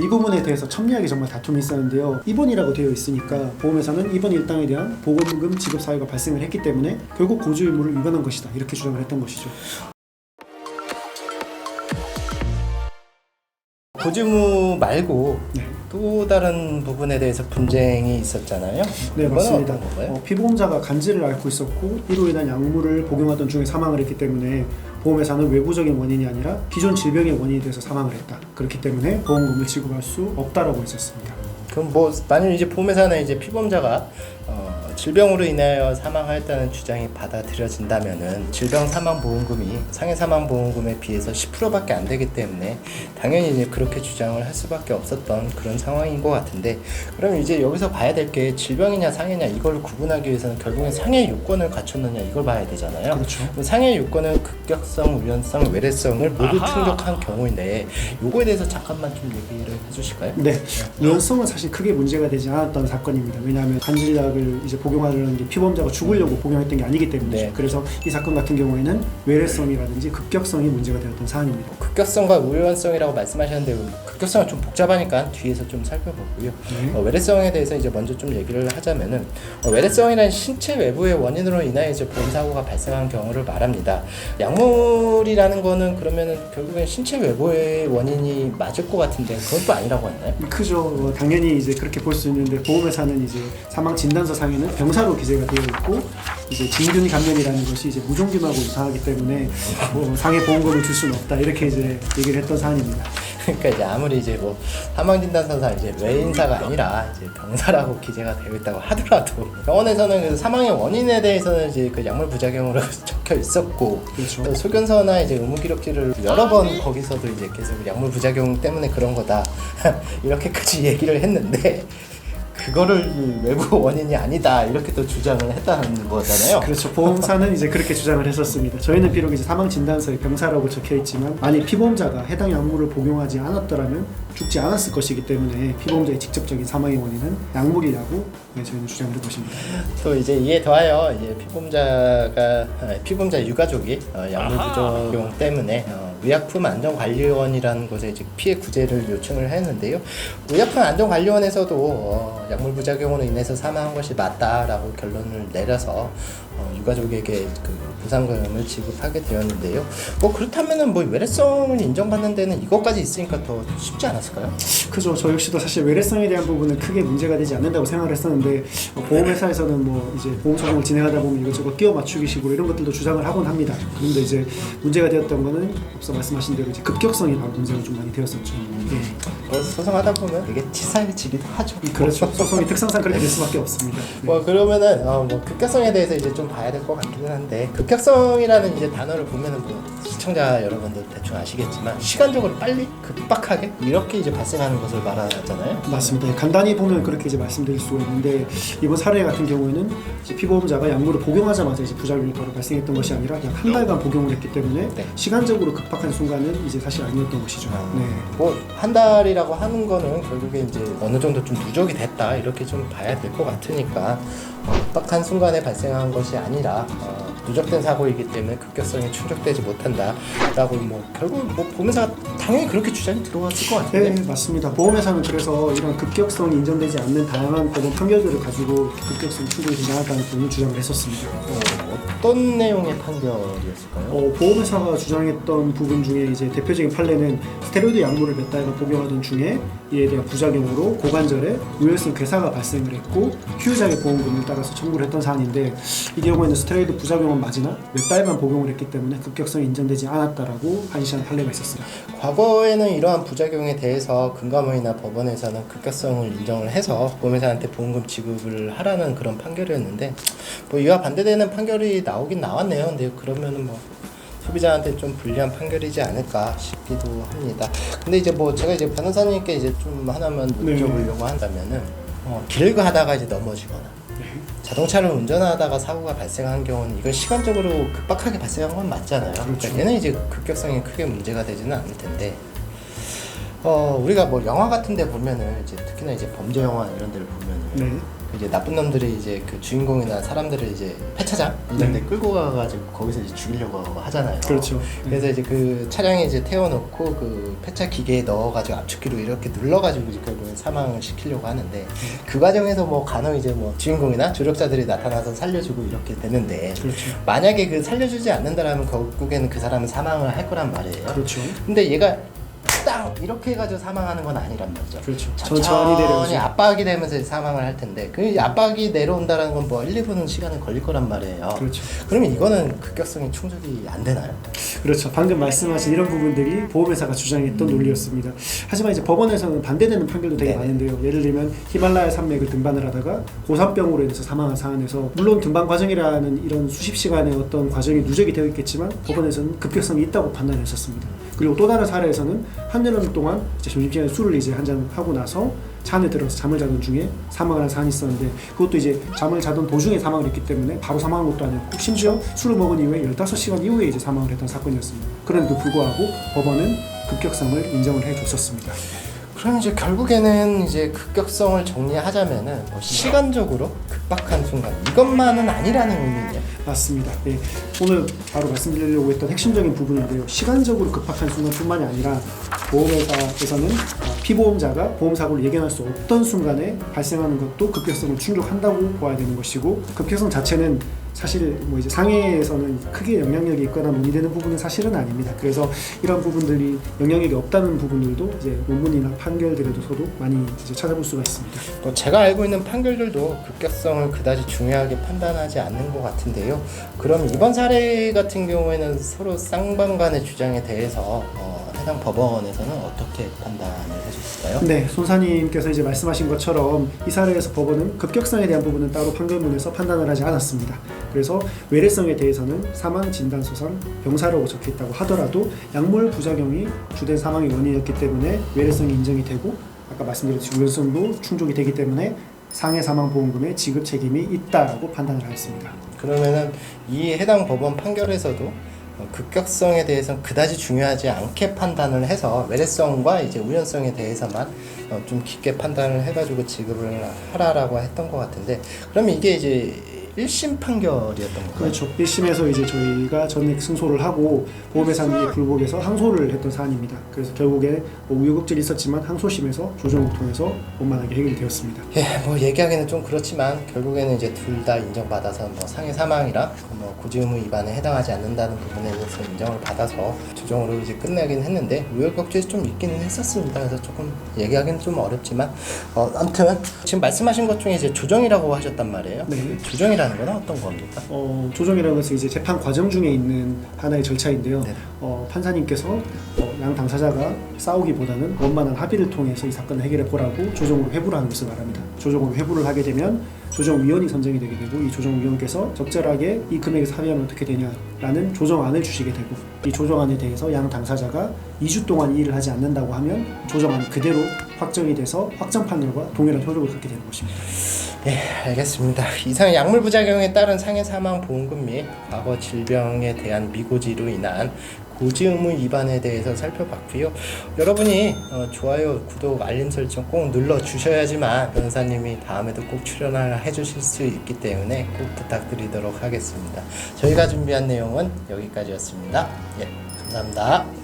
이 부분에 대해서 첨예하게 정말 다툼이 있었는데요. 입원이라고 되어 있으니까 보험회사는 입원 일당에 대한 보험금 지급 사유가 발생을 했기 때문에 결국 고주 의무를 위반한 것이다, 이렇게 주장을 했던 것이죠. 고지의무 말고 네. 또 다른 부분에 대해서 분쟁이 있었잖아요. 네, 맞습니다. 어떤 건가요? 피보험자가 간질을 앓고 있었고 이로 인한 약물을 복용하던 중에 사망을 했기 때문에 보험회사는 외부적인 원인이 아니라 기존 질병의 원인이 돼서 사망을 했다, 그렇기 때문에 보험금을 지급할 수 없다라고 했었습니다. 그럼 뭐 만약 이제 보험회사는 이제 피보험자가 질병으로 인하여 사망하였다는 주장이 받아들여진다면은 질병 사망 보험금이 상해 사망 보험금에 비해서 10%밖에 안 되기 때문에 당연히 이제 그렇게 주장을 할 수밖에 없었던 그런 상황인 것 같은데, 그럼 이제 여기서 봐야 될 게 질병이냐 상해냐 이걸 구분하기 위해서는 결국엔 상해 요건을 갖췄느냐 이걸 봐야 되잖아요. 그렇죠. 상해 요건은 급격성, 우연성, 외래성을 모두 충족한 경우인데 요거에 대해서 잠깐만 좀 얘기를 해주실까요? 네, 우연성은 사실 크게 문제가 되지 않았던 사건입니다. 왜냐하면 간질약을 이제 복용하려는 게 피보험자가 죽으려고 복용했던 게 아니기 때문이죠. 네. 그래서 이 사건 같은 경우에는 외래성이라든지 급격성이 문제가 되었던 사안입니다. 급격성과 우연성이라고 말씀하셨는데 급격성은 좀 복잡하니까 뒤에서 좀 살펴보고요. 네. 외래성에 대해서 이제 먼저 좀 얘기를 하자면은 외래성이란 신체 외부의 원인으로 인하여 이제 보험사고가 발생한 경우를 말합니다. 약물이라는 거는 그러면은 결국엔 신체 외부의 원인이 맞을 것 같은데 그건 또 아니라고 했나요? 크죠. 당연히 이제 그렇게 볼 수 있는데 보험회사는 이제 사망 진단서 상에는 병사로 기재가 되어 있고 이제 진균 감염이라는 것이 이제 무종균하고 유사하기 때문에 상해 보험금을 줄 수는 없다, 이렇게 이제 얘기를 했던 사안입니다. 그러니까 이제 아무리 이제 뭐 사망진단서상 이제 외인사가 아니라 이제 병사라고 기재가 되어 있다고 하더라도 병원에서는 그 사망의 원인에 대해서는 이제 그 약물 부작용으로 적혀 있었고, 그렇죠. 또 소견서나 이제 의무기록지를 여러 번 거기서도 이제 계속 약물 부작용 때문에 그런 거다 이렇게까지 얘기를 했는데 그거를 외부 원인이 아니다 이렇게 또 주장을 했다는 거잖아요. 그렇죠. 보험사는 이제 그렇게 주장을 했었습니다. 저희는 비록 이제 사망 진단서에 병사라고 적혀 있지만 만약 피보험자가 해당 약물을 복용하지 않았더라면 죽지 않았을 것이기 때문에 피보험자의 직접적인 사망의 원인은 약물이라고 저희는 주장을 해보십니다. 또 이제 이에 더하여 이제 피보험자 유가족이 약물 부작용 때문에 의약품안전관리원이라는 곳에 이제 피해 구제를 요청을 했는데요. 의약품안전관리원에서도 약물 부작용으로 인해서 사망한 것이 맞다라고 결론을 내려서 유가족에게 그 보상금을 지급하게 되었는데요. 뭐 그렇다면은 뭐 외래성을 인정받는 데는 이것까지 있으니까 더 쉽지 않았을까요? 그죠. 저 역시도 사실 외래성에 대한 부분은 크게 문제가 되지 않는다고 생각을 했었는데 보험회사에서는 뭐 이제 보험 소송을 진행하다 보면 이것저것 끼워 맞추기 식으로 이런 것들도 주장을 하곤 합니다. 그런데 이제 문제가 되었던 거는 앞서 말씀하신 대로 이제 급격성이 바로 문제가 좀 많이 되었었죠. 뭐 소송하다 보면 이게 치사해지기도 하죠. 그렇죠. 소송의 특성상 그렇게 될 수밖에 없습니다. 뭐 그러면은 뭐 급격성에 대해서 이제 좀 봐야 될 것 같기는 한데, 급격성이라는 이제 단어를 보면은 뭐 시청자 여러분들 대충 아시겠지만 시간적으로 빨리 급박하게 이렇게 이제 발생하는 것을 말하잖아요. 맞습니다. 간단히 보면 그렇게 이제 말씀드릴 수가 있는데 이번 사례 같은 경우에는 이제 피보험자가 약물을 복용하자마자 이제 부작용이 바로 발생했던 것이 아니라 약 한 달간 복용을 했기 때문에 네. 시간적으로 급박한 순간은 이제 사실 아니었던 것이죠. 네. 뭐 한 달이라고 하는 거는 결국에 이제 어느 정도 좀 누적이 됐다 이렇게 좀 봐야 될 것 같으니까 급박한 순간에 발생한 것이 아니라 누적된 사고이기 때문에 급격성이 충족되지 못한다라고 뭐 결국 뭐 보험회사가 당연히 그렇게 주장이 들어왔을 것 같은데. 네, 맞습니다. 보험회사는 그래서 이런 급격성이 인정되지 않는 다양한 법원 판결들을 가지고 급격성 충족이 되지 않았다는 부분을 주장을 했었습니다. 어떤 내용의 판결이었을까요? 보험회사가 주장했던 부분 중에 이제 대표적인 판례는 스테로이드 약물을 몇 달간 복용하던 중에 이에 대한 부작용으로 고관절에 우열성 괴사가 발생을 했고 피해자의 보험금을 따라서 청구를 했던 사안인데, 이 경우에는 스테로이드 부작용은 맞으나 몇 달만 복용을 했기 때문에 급격성이 인정되지 않았다라고 판시한 판례가 있었습니다. 과거에는 이러한 부작용에 대해서 금감원이나 법원에서는 급격성을 인정을 해서 보험회사한테 보험금 지급을 하라는 그런 판결이었는데, 뭐 이와 반대되는 판결이 나오긴 나왔네요. 근데 그러면은 뭐 소비자한테 좀 불리한 판결이지 않을까 싶기도 합니다. 근데 이제 뭐 제가 이제 변호사님께 이제 좀 하나만 여쭤보려고 한다면은 길을 가다가 이제 넘어지거나 자동차를 운전하다가 사고가 발생한 경우는 이건 시간적으로 급박하게 발생한 건 맞잖아요. 그렇죠. 그러니까 얘는 이제 급격성이 크게 문제가 되지는 않을 텐데, 우리가 뭐 영화 같은 데 보면은 이제 특히나 이제 범죄 영화 이런 데를 보면은 네. 이제 나쁜 놈들이 이제 그 주인공이나 사람들을 이제 폐차장 이런 데 끌고 가가지고 거기서 이제 죽이려고 하잖아요. 그렇죠. 그래서 이제 그 차량에 이제 태워놓고 그 폐차 기계에 넣어가지고 압축기로 이렇게 눌러가지고 이제 결국엔 사망을 시키려고 하는데 그 과정에서 뭐 간혹 이제 뭐 주인공이나 조력자들이 나타나서 살려주고 이렇게 되는데 그렇죠. 만약에 그 살려주지 않는다라면 결국에는 그 사람은 사망을 할 거란 말이에요. 그렇죠. 근데 얘가 땅 이렇게 해가지고 사망하는 건 아니란 말이죠. 그렇죠. 천천히 내려오죠. 압박이 되면서 사망을 할 텐데 그 압박이 내려온다는 건 뭐 1, 2분은 시간이 걸릴 거란 말이에요. 그렇죠. 그러면 이거는 급격성이 충족이 안 되나요? 그렇죠. 방금 말씀하신 이런 부분들이 보험회사가 주장했던 논리였습니다. 하지만 이제 법원에서는 반대되는 판결도 되게 네네. 많은데요. 예를 들면 히말라야 산맥을 등반을 하다가 고산병으로 인해서 사망한 사안에서 물론 등반 과정이라는 이런 수십 시간의 어떤 과정이 누적이 되어 있겠지만 법원에서는 급격성이 있다고 판단했었습니다. 그리고 또 다른 사례에서는 한여름 동안 이제 점심시간에 술을 이제 한잔 하고 나서 차 안에 들어서 잠을 자던 중에 사망을 한 사안이 있었는데 그것도 이제 잠을 자던 도중에 사망을 했기 때문에 바로 사망한 것도 아니었고 심지어 술을 먹은 이후에 15시간 이후에 이제 사망을 했던 사건이었습니다. 그런데도 불구하고 법원은 급격성을 인정을 해줬었습니다. 그럼 이제 결국에는 이제 급격성을 정리하자면은 뭐 시간적으로 급박한 순간 이것만은 아니라는 의미예요. 맞습니다. 네, 오늘 바로 말씀드리려고 했던 핵심적인 부분인데요. 시간적으로 급박한 순간뿐만이 아니라 보험회사에서는 피보험자가 보험사고를 예견할 수 없던 순간에 발생하는 것도 급격성을 충족한다고 봐야 되는 것이고 급격성 자체는 사실 뭐 이제 상해에서는 크게 영향력이 있거나 논의되는 부분은 사실은 아닙니다. 그래서 이런 부분들이 영향력이 없다는 부분들도 이제 논문이나 판결들에서도 많이 이제 찾아볼 수가 있습니다. 또 제가 알고 있는 판결들도 급격성을 그다지 중요하게 판단하지 않는 것 같은데요. 그럼 이번 사례 같은 경우에는 서로 쌍방간의 주장에 대해서 해당 법원에서는 어떻게 판단을 해줬을까요? 네, 손사님께서 이제 말씀하신 것처럼 이 사례에서 법원은 급격성에 대한 부분은 따로 판결문에서 판단을 하지 않았습니다. 그래서 외래성에 대해서는 사망 진단서상 병사라고 적혀있다고 하더라도 약물 부작용이 주된 사망의 원인이었기 때문에 외래성이 인정이 되고 아까 말씀드렸듯이 우연성도 충족이 되기 때문에 상해 사망 보험금의 지급 책임이 있다라고 판단을 하였습니다. 그러면은 이 해당 법원 판결에서도 급격성에 대해서는 그다지 중요하지 않게 판단을 해서 외래성과 이제 우연성에 대해서만 좀 깊게 판단을 해가지고 지급을 하라라고 했던 것 같은데 그러면 이게 이제 1심 판결이었던 건가요? 그렇죠. 1심에서 이제 저희가 전액 승소를 하고 보험회사는 불복해서 항소를 했던 사안입니다. 그래서 결국에 뭐 우여곡절이 있었지만 항소심에서 조정을 통해서 원만하게 해결이 되었습니다. 예, 뭐 얘기하기는 좀 그렇지만 결국에는 이제 둘 다 인정받아서 뭐 상해 사망이랑 뭐 고지 의무 위반에 해당하지 않는다는 부분에 대해서 인정을 받아서 조정으로 이제 끝나긴 했는데 우여곡절이 좀 있기는 했었습니다. 그래서 조금 얘기하기는 좀 어렵지만 아무튼 지금 말씀하신 것 중에 이제 조정이라고 하셨단 말이에요. 네. 조정이라는 건 어떤 겁니까? 조정이라는 것은 이제 재판 과정 중에 있는 하나의 절차인데요. 네. 판사님께서 양 당사자가 싸우기보다는 원만한 합의를 통해서 이 사건을 해결해 보라고 조정으로 회부를 하는 것을 말합니다. 조정으로 회부를 하게 되면 조정위원이 선정이 되게 되고 이 조정위원께서 적절하게 이 금액에서 합의하면 어떻게 되냐라는 조정안을 주시게 되고 이 조정안에 대해서 양 당사자가 2주 동안 이의를 하지 않는다고 하면 조정안이 그대로 확정이 돼서 확정 판결과 동일한 효력을 갖게 되는 것입니다. 네, 알겠습니다. 이상 약물 부작용에 따른 상해 사망 보험금 및 과거 질병에 대한 미고지로 인한 고지 의무 위반에 대해서 살펴봤고요. 여러분이 좋아요, 구독, 알림 설정 꼭 눌러 주셔야지만 변호사님이 다음에도 꼭 출연을 해주실 수 있기 때문에 꼭 부탁드리도록 하겠습니다. 저희가 준비한 내용은 여기까지였습니다. 예, 감사합니다.